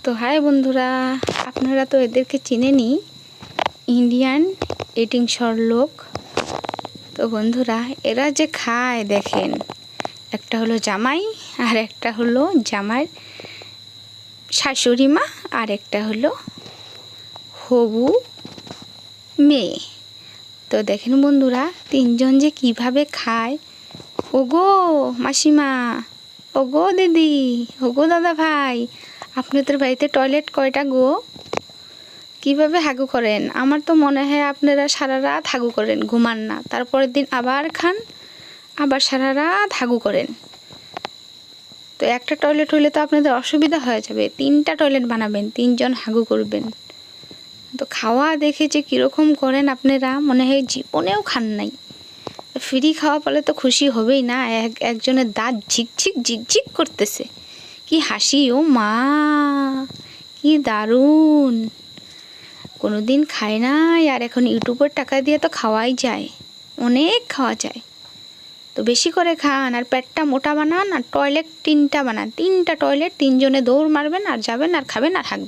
তো হাই বন্ধুরা, আপনারা তো এদেরকে চিনেনই, ইন্ডিয়ান ইটিং শর লোক। তো বন্ধুরা, এরা যে খায় দেখেন, একটা হলো জামাই আর একটা হলো জামাইয়ের শাশুড়ি মা আর একটা হলো হবু মেয়ে। তো দেখেন বন্ধুরা, তিনজন যে কিভাবে খায়। ওগো মাসিমা, ওগো দিদি, ওগো দাদা ভাই, আপনাদের বাড়িতে টয়লেট কয়টা গো? কিভাবে হাগু করেন? আমার তো মনে হয় আপনারা সারা রাত হাগু করেন, ঘুমান না, তারপরের দিন আবার খান, আবার সারা রাত হাগু করেন। তো একটা টয়লেট হলে তো আপনাদের অসুবিধা হয়ে যাবে, 3টা টয়লেট বানাবেন, 3জন হাগু করবেন। তো খাওয়া দেখে যে কীরকম করেন আপনারা, মনে হয় জীবনেও খান নাই। ফ্রি খাওয়া পেলে তো খুশি হবেই না। একজনের দাঁত ঝিকঝিক ঝিকঝিক করতেছে, কি হাসি! ও মা, কি দারুণ! কোনোদিন খায় নাই, আর এখন ইউটিউবের টাকা দিয়ে তো খাওয়াই যায়, অনেক খাওয়া যায়। তো বেশি করে খান আর পেটটা মোটা বানান, আর টয়লেট 3টা বানান, 3টা টয়লেট, 3জনে দৌড় মারবেন আর যাবেন আর খাবেন আর হাঁকবেন।